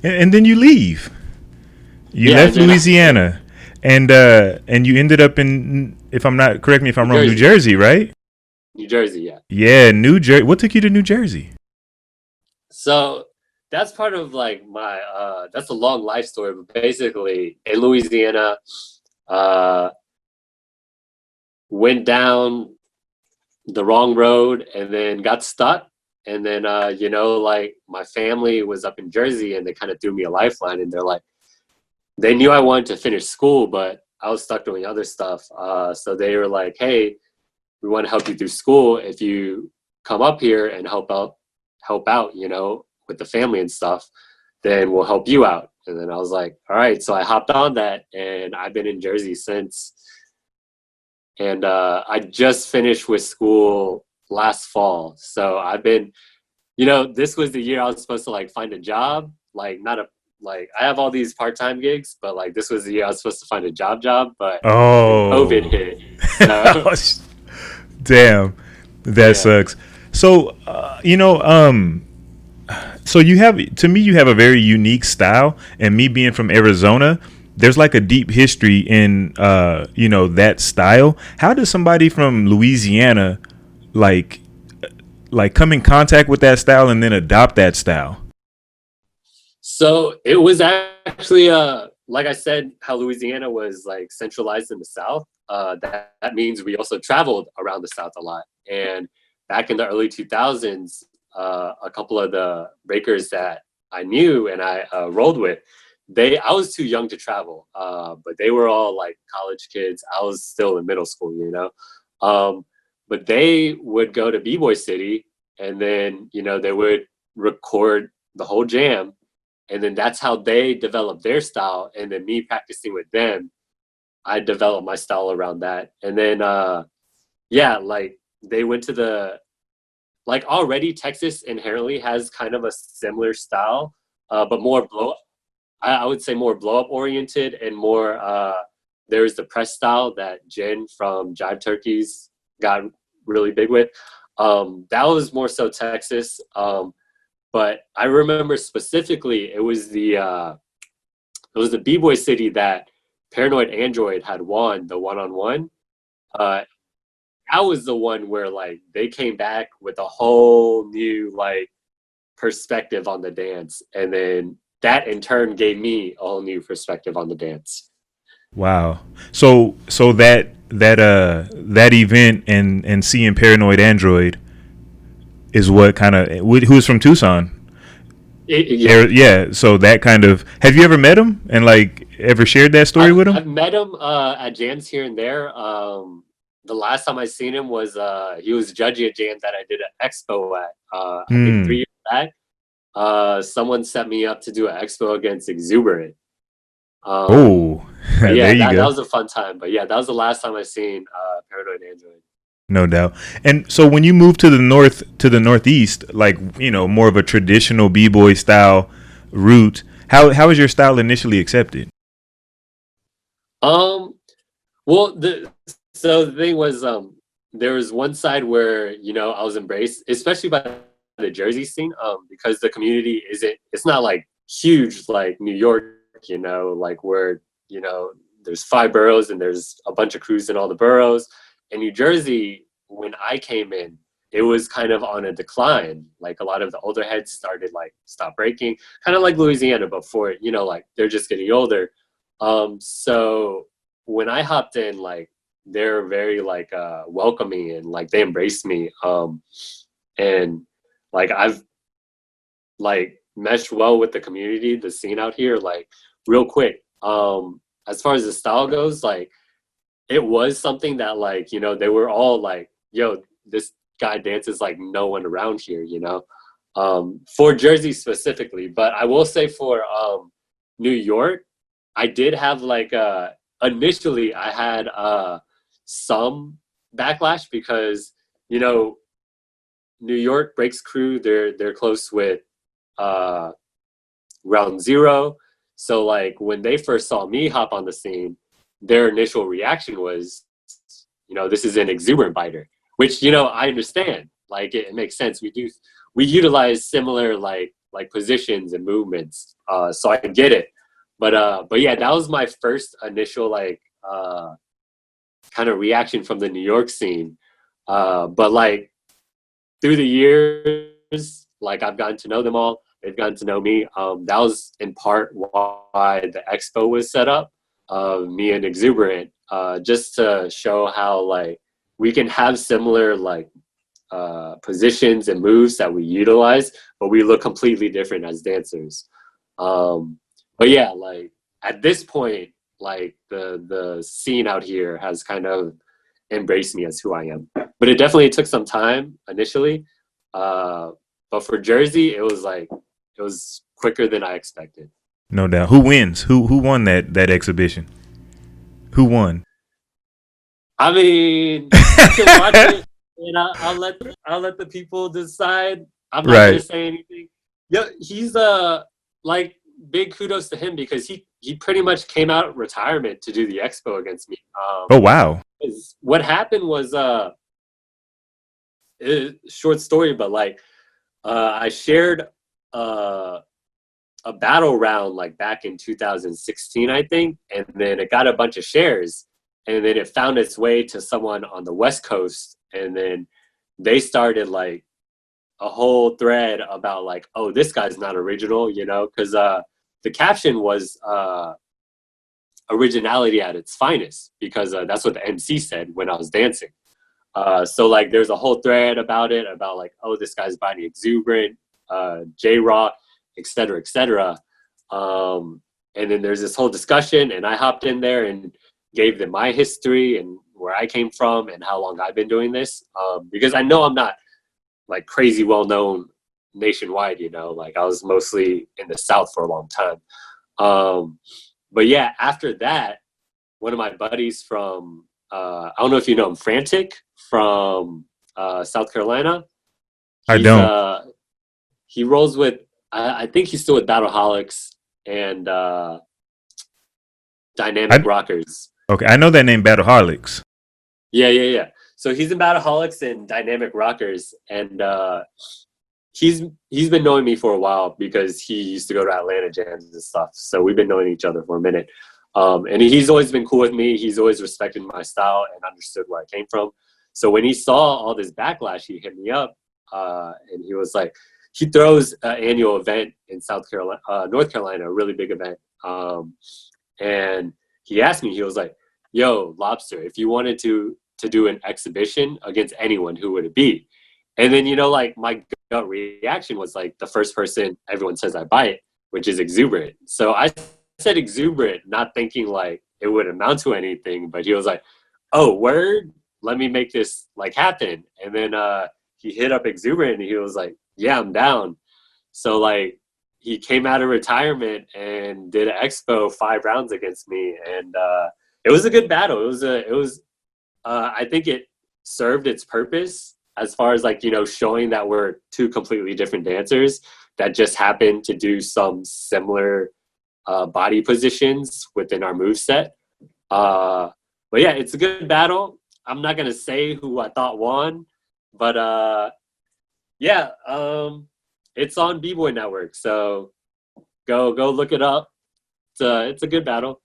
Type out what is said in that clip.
And then you leave. You Yeah, and left then Louisiana, and you ended up in, if I'm not, correct me if I'm New wrong, New Jersey. Jersey, right? New Jersey, yeah. Yeah, New Jersey. What took you to New Jersey? So that's part of like my that's a long life story, but basically in Louisiana, uh went down the wrong road and then got stuck. And then like my family was up in Jersey and they kind of threw me a lifeline and they're like they knew I wanted to finish school, but I was stuck doing other stuff. So they were like, hey, we want to help you through school. If you come up here and help out, with the family and stuff, then we'll help you out. And then I was like, all right. So I hopped on that and I've been in Jersey since. And I just finished with school last fall. So I've been, this was the year I was supposed to like find a job, like not a, like I have all these part-time gigs, but like this was the year I was supposed to find a job, but then COVID Oh, hit. So damn, that yeah. sucks. So, so you have, to me, you have a very unique style, and me being from Arizona, there's like a deep history in, that style. How does somebody from Louisiana, like, come in contact with that style and then adopt that style? So it was actually like I said, how Louisiana was like centralized in the South. That means we also traveled around the South a lot. And back in the early 2000s, a couple of the breakers that I knew and I rolled with, I was too young to travel, but they were all like college kids. I was still in middle school. Um, but they would go to B-Boy City and then, they would record the whole jam, and then that's how they developed their style, and then me practicing with them, I developed my style around that. And then yeah, like they went to the, like already Texas inherently has kind of a similar style, but more blow, I would say more blow up oriented and more there's the press style that Jen from Jive Turkeys got really big with. That was more so Texas. But I remember specifically it was the B-Boy City that Paranoid Android had won the one-on-one. Uh, that was the one where like they came back with a whole new like perspective on the dance, and then that in turn gave me a whole new perspective on the dance. Wow. So that event and seeing Paranoid Android is what kind of, who's from Tucson? Yeah, Yeah. So that kind of, have you ever met him and like ever shared that story I've with him? I've met him at jams here and there. The last time I seen him was he was judging a jam that I did an expo at. I think Hmm. 3 years back. Someone set me up to do an expo against Exuberant. Um, Oh, but there yeah, you that go. was a fun time. But yeah, that was the last time I seen Paranoid Android. No doubt. And so when you moved to the north, to the northeast, like, more of a traditional b-boy style route, how was your style initially accepted? Um, well, the thing was, there was one side where I was embraced, especially by the Jersey scene, because the community it's not like huge like New York, like where there's 5 boroughs and there's a bunch of crews in all the boroughs. In New Jersey, when I came in, it was kind of on a decline. Like a lot of the older heads started like stop breaking, kind of like Louisiana before, like they're just getting older. So when I hopped in, like they're very like welcoming and like they embraced me. And like I've like meshed well with the community, the scene out here, like real quick. As far as the style goes, like it was something that like, they were all like, yo, this guy dances like no one around here. For Jersey specifically. But I will say for New York, I did have like initially I had some backlash because you know New York Breaks Crew, they're close with uh Round Zero. So like when they first saw me hop on the scene, their initial reaction was, this is an exuberant biter, which I understand. Like it makes sense. We utilize similar like like positions and movements. So I get it. But yeah, that was my first initial like kind of reaction from the New York scene. But like through the years, like I've gotten to know them all. They've gotten to know me. That was in part why the expo was set up. Me and Exuberant, just to show how like we can have similar like positions and moves that we utilize, but we look completely different as dancers. But yeah, like at this point, like the scene out here has kind of embraced me as who I am. But it definitely took some time initially. But for Jersey, it was quicker than I expected. No doubt. Who wins? Who won that exhibition? Who won? I mean, you can watch it, and I'll let the people decide. I'm not gonna say anything. Yeah, he's like big kudos to him because he pretty much came out of retirement to do the expo against me. Oh wow! What happened was short story, but like I shared a battle round like back in 2016, I think, and then it got a bunch of shares, and then it found its way to someone on the West Coast, and then they started like a whole thread about like, oh, this guy's not original, you know, because the caption was originality at its finest, because that's what the MC said when I was dancing. So like there's a whole thread about it, about like, oh, this guy's body exuberant, J-Rock, et cetera, et cetera. And then there's this whole discussion, and I hopped in there and gave them my history and where I came from and how long I've been doing this. Because I know I'm not like crazy well-known nationwide, you know, like I was mostly in the South for a long time. But yeah, after that, one of my buddies from, I don't know if you know him, Frantic from South Carolina. I don't. He rolls with, I think he's still with Battleholics and Dynamic Rockers. Okay, I know that name, Battleholics. Yeah. So he's in Battleholics and Dynamic Rockers, and he's been knowing me for a while because he used to go to Atlanta jams and stuff. So we've been knowing each other for a minute. And he's always been cool with me. He's always respected my style and understood where I came from. So when he saw all this backlash, he hit me up, and he was like, he throws an annual event in North Carolina, a really big event. And he asked me, he was like, yo, Lobzter, if you wanted to do an exhibition against anyone, who would it be? And then, you know, like my gut reaction was like the first person everyone says I buy it, which is Exuberant. So I said Exuberant, not thinking like it would amount to anything, but he was like, oh, word, let me make this like happen. And then he hit up Exuberant and he was like, yeah, I'm down. So like he came out of retirement and did an expo 5 rounds against me, and it was a good battle. It was I think it served its purpose as far as like, you know, showing that we're two completely different dancers that just happen to do some similar body positions within our moveset. But yeah, it's a good battle. I'm not gonna say who I thought won, but yeah, it's on B-Boy Network, so go look it up. It's a good battle.